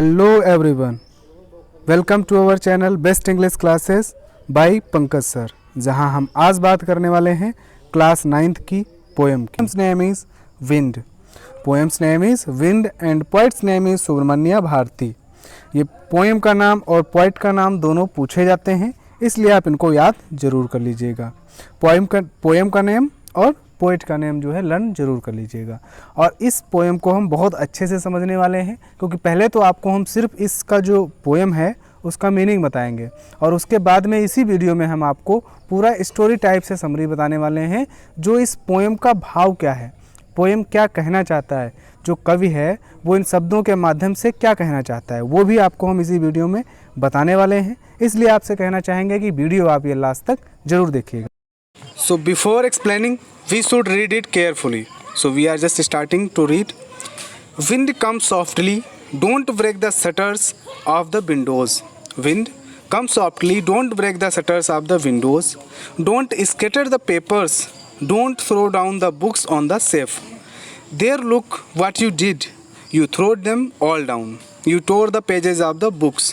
Hello everyone, welcome to our channel best English classes by Pankaj sir, जहां हम आज बात करने वाले हैं क्लास 9th की पोएम की। Poem's name is wind. Poem's name is wind and poet's name is Subramania Bharati. ये पोएम का नाम और पोइट का नाम दोनों पूछे जाते हैं, इसलिए आप इनको याद जरूर कर लीजिएगा। पोएम का नेम और पोइट का नेम जो है लर्न जरूर कर लीजिएगा। और इस पोएम को हम बहुत अच्छे से समझने वाले हैं, क्योंकि पहले तो आपको हम सिर्फ इसका जो पोएम है उसका मीनिंग बताएंगे, और उसके बाद में इसी वीडियो में हम आपको पूरा स्टोरी टाइप से समरी बताने वाले हैं, जो इस पोएम का भाव क्या है, पोएम क्या कहना चाहता है, जो कवि है वो इन शब्दों के माध्यम से क्या कहना चाहता है, वो भी आपको हम इसी वीडियो में बताने वाले हैं। इसलिए आपसे कहना चाहेंगे कि वीडियो आप ये लास्ट तक जरूर देखिएगा। So before explaining, we should read it carefully. So we are just starting to read. Wind comes softly, don't break the shutters of the windows. Wind, come softly, don't break the shutters of the windows. Don't scatter the papers, don't throw down the books on the shelf. There, look what you did. You threw them all down. You tore the pages of the books.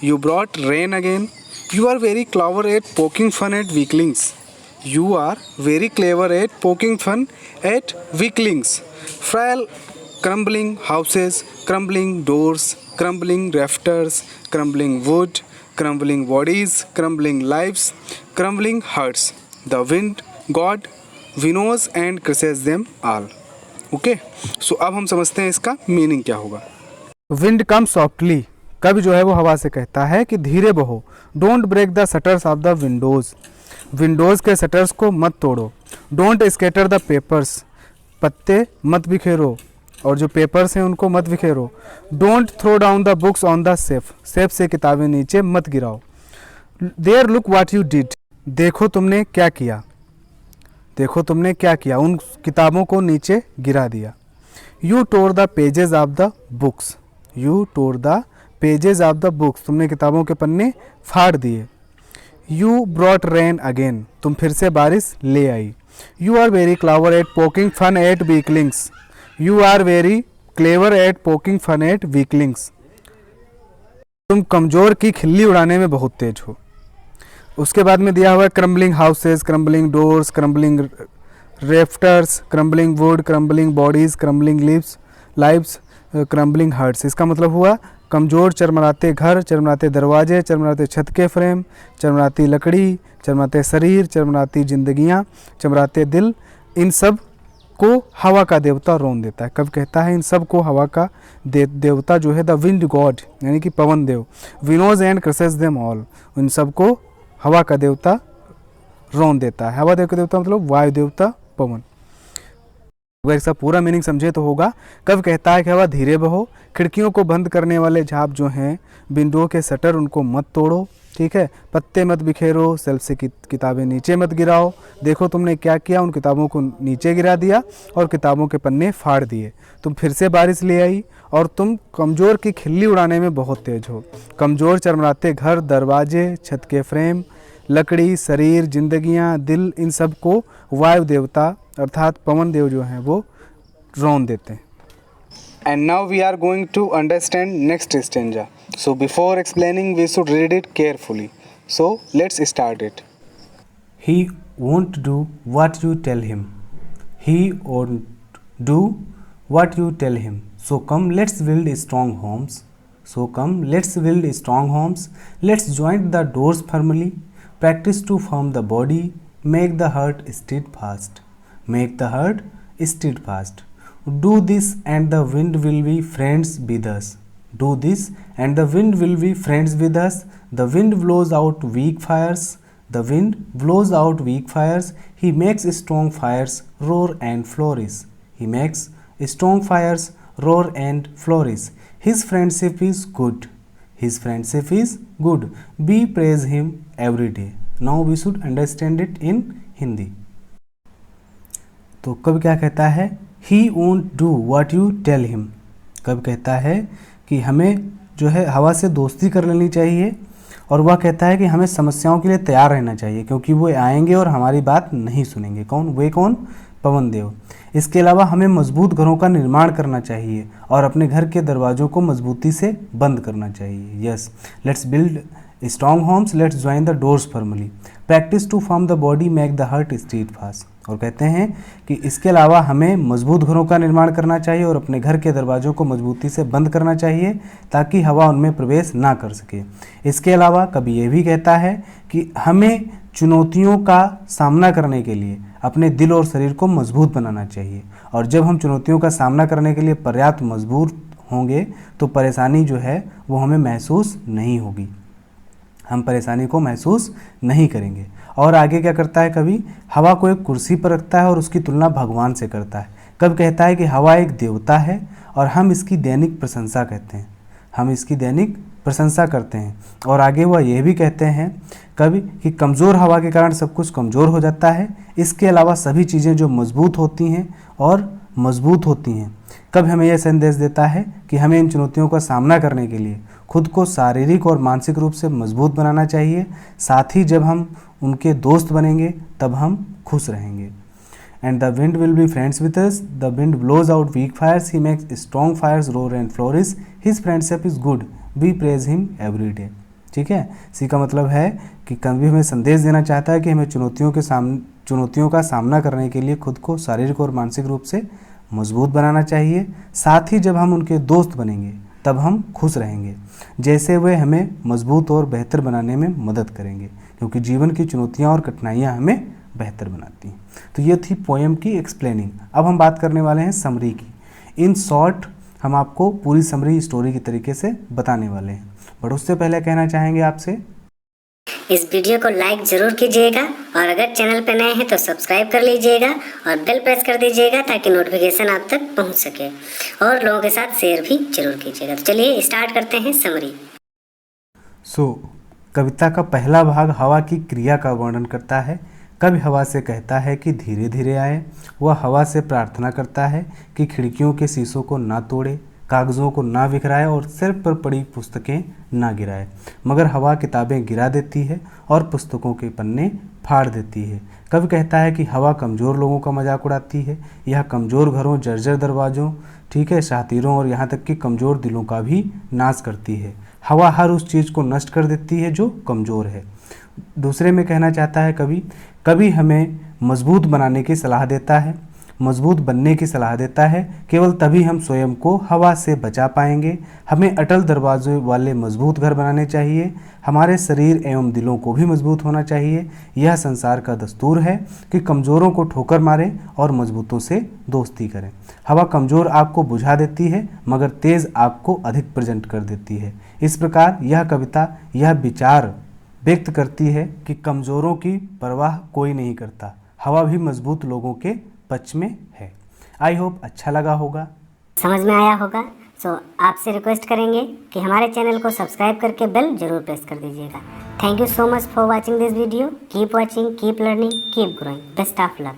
You brought rain again. You are very clever at poking fun at weaklings. You are very clever at poking fun at weaklings. Frail, crumbling houses, crumbling doors, crumbling rafters, crumbling wood, crumbling bodies, crumbling lives, crumbling hearts. The wind God winnows and crushes them all. Okay, so अब हम समझते हैं इसका meaning क्या होगा। Wind कम softly, कवि जो है वो हवा से कहता है कि धीरे बहो। Don't break the shutters of the windows, windows के शटर्स को मत तोड़ो। डोंट स्कैटर द पेपर्स, पत्ते मत बिखेरो, और जो पेपर्स हैं उनको मत बिखेरो। Don't throw down the books on the shelf, shelf से किताबें नीचे मत गिराओ। There look what you did, देखो तुमने क्या किया, देखो तुमने क्या किया, उन किताबों को नीचे गिरा दिया। You tore the pages of the books, you tore the pages of the books, तुमने किताबों के पन्ने फाड़ दिए। यू ब्रॉट रेन अगेन, तुम फिर से बारिश ले आई। You are very clever at poking fun at weaklings, you are very clever at poking fun at weaklings, तुम कमज़ोर की खिल्ली उड़ाने में बहुत तेज हो। उसके बाद में दिया हुआ है crumbling houses, crumbling doors, crumbling rafters, crumbling wood, crumbling bodies, crumbling lives, crumbling hearts. इसका मतलब हुआ कमज़ोर चरमराते घर, चरमराते दरवाजे, चरमराते छत के फ्रेम, चरमराती लकड़ी, चरमराते शरीर, चरमराती जिंदगियाँ, चरमराते दिल, इन सब को हवा का देवता रौंद देता है। कब कहता है इन सब को हवा का देवता जो है द विंड गॉड, यानी कि पवन देव, विनोज एंड क्रसेस देम ऑल, इन सब को हवा का देवता रौंद देता है। हवा देव का देवता मतलब वायु देवता पवन। अगर इसका पूरा मीनिंग समझे तो होगा, कब कहता है कि हवा धीरे बहो, खिड़कियों को बंद करने वाले झाप जो हैं, विंडो के शटर उनको मत तोड़ो, ठीक है, पत्ते मत बिखेरो, सेल्फ से किताबें नीचे मत गिराओ। देखो तुमने क्या किया, उन किताबों को नीचे गिरा दिया और किताबों के पन्ने फाड़ दिए। तुम फिर से बारिश ले आई और तुम कमज़ोर की खिल्ली उड़ाने में बहुत तेज हो। कमज़ोर चरमराते घर, दरवाजे, छत के फ्रेम, लकड़ी, शरीर, जिंदगियां, दिल, इन सब को वायु देवता अर्थात पवन देव जो हैं वो रौंद देते हैं। And now we are going to understand next stanza. So before explaining we should read it carefully. So let's start it. He won't do what you tell him. He won't do what you tell him. So come, let's build strong homes. So come, let's build strong homes. Let's join the doors firmly. Practice to form the body. Make the heart steadfast. Make the heart steadfast. Do this and the wind will be friends with us. Do this and the wind will be friends with us. The wind blows out weak fires. The wind blows out weak fires. He makes strong fires roar and flourish. He makes strong fires roar and flourish. His friendship is good. His friendship is good. We praise him every day. Now we should understand it in Hindi. तो कब क्या कहता है, He won't do what you tell him. कब कहता है कि हमें जो है हवा से दोस्ती कर लेनी चाहिए, और वह कहता है कि हमें समस्याओं के लिए तैयार रहना चाहिए, क्योंकि वो आएंगे और हमारी बात नहीं सुनेंगे। कौन? वे कौन? पवन देव। इसके अलावा हमें मजबूत घरों का निर्माण करना चाहिए और अपने घर के दरवाज़ों को मजबूती से बंद करना चाहिए। Yes, let's build strong homes, let's join the doors firmly, practice to form the body make the heart steadfast. और कहते हैं कि इसके अलावा हमें मजबूत घरों का निर्माण करना चाहिए और अपने घर के दरवाज़ों को मजबूती से बंद करना चाहिए ताकि हवा उनमें प्रवेश ना कर सके। इसके अलावा कवि ये भी कहता है कि हमें चुनौतियों का सामना करने के लिए अपने दिल और शरीर को मजबूत बनाना चाहिए, और जब हम चुनौतियों का सामना करने के लिए पर्याप्त मजबूत होंगे तो परेशानी जो है वो हमें महसूस नहीं होगी, हम परेशानी को महसूस नहीं करेंगे। और आगे क्या करता है कवि, हवा को एक कुर्सी पर रखता है और उसकी तुलना भगवान से करता है। कवि कहता है कि हवा एक देवता है और हम इसकी दैनिक प्रशंसा कहते हैं, हम इसकी दैनिक प्रशंसा करते हैं। और आगे वह यह भी कहते हैं कवि कि कमज़ोर हवा के कारण सब कुछ कमज़ोर हो जाता है, इसके अलावा सभी चीज़ें जो मजबूत होती हैं और मजबूत होती हैं। कवि हमें यह संदेश देता है कि हमें इन चुनौतियों का सामना करने के लिए खुद को शारीरिक और मानसिक रूप से मजबूत बनाना चाहिए, साथ ही जब हम उनके दोस्त बनेंगे तब हम खुश रहेंगे। And the wind will be friends with us, the wind blows out weak fires, he makes strong fires roar and flourish, his friendship is good, we praise him every day. ठीक है, इसी का मतलब है कि कवि हमें संदेश देना चाहता है कि हमें चुनौतियों का सामना करने के लिए खुद को शारीरिक और मानसिक रूप से मजबूत बनाना चाहिए, साथ ही जब हम उनके दोस्त बनेंगे तब हम खुश रहेंगे, जैसे वे हमें मजबूत और बेहतर बनाने में मदद करेंगे, क्योंकि जीवन की चुनौतियाँ और कठिनाइयाँ हमें बेहतर बनाती हैं। तो ये थी पोएम की एक्सप्लेनिंग। अब हम बात करने वाले हैं समरी की। इन शॉर्ट हम आपको पूरी समरी स्टोरी की तरीके से बताने वाले हैं, बट उससे पहले कहना चाहेंगे आपसे इस वीडियो को लाइक जरूर कीजिएगा और अगर चैनल पर नए हैं तो सब्सक्राइब कर लीजिएगा और बेल प्रेस कर दीजिएगा ताकि नोटिफिकेशन आप तक पहुंच सके, और लोगों के साथ शेयर भी जरूर कीजिएगा। तो चलिए स्टार्ट करते हैं समरी। कविता का पहला भाग हवा की क्रिया का वर्णन करता है। कवि हवा से कहता है कि धीरे धीरे आए, वह हवा से प्रार्थना करता है कि खिड़कियों के शीशों को ना तोड़े, कागज़ों को ना बिखराए और सिर पर पड़ी पुस्तकें ना गिराए, मगर हवा किताबें गिरा देती है और पुस्तकों के पन्ने फाड़ देती है। कवि कहता है कि हवा कमज़ोर लोगों का मजाक उड़ाती है, यह कमज़ोर घरों, जर्जर दरवाज़ों, ठीक है, शातिरों और यहाँ तक कि कमज़ोर दिलों का भी नाश करती है। हवा हर उस चीज़ को नष्ट कर देती है जो कमज़ोर है। दूसरे में कहना चाहता है कवि हमें मजबूत बनाने की सलाह देता है, मजबूत बनने की सलाह देता है। केवल तभी हम स्वयं को हवा से बचा पाएंगे। हमें अटल दरवाजे वाले मजबूत घर बनाने चाहिए। हमारे शरीर एवं दिलों को भी मजबूत होना चाहिए। यह संसार का दस्तूर है कि कमज़ोरों को ठोकर मारें और मजबूतों से दोस्ती करें। हवा कमज़ोर आग को बुझा देती है मगर तेज़ आग को अधिक प्रेजेंट कर देती है। इस प्रकार यह कविता यह विचार व्यक्त करती है कि कमज़ोरों की परवाह कोई नहीं करता, हवा भी मजबूत लोगों के पक्ष में है। आई होप अच्छा लगा होगा, समझ में आया होगा। सो आपसे रिक्वेस्ट करेंगे कि हमारे चैनल को सब्सक्राइब करके बेल जरूर प्रेस कर दीजिएगा। Thank you so much for watching this video. Keep watching, keep learning, keep growing. Best of luck.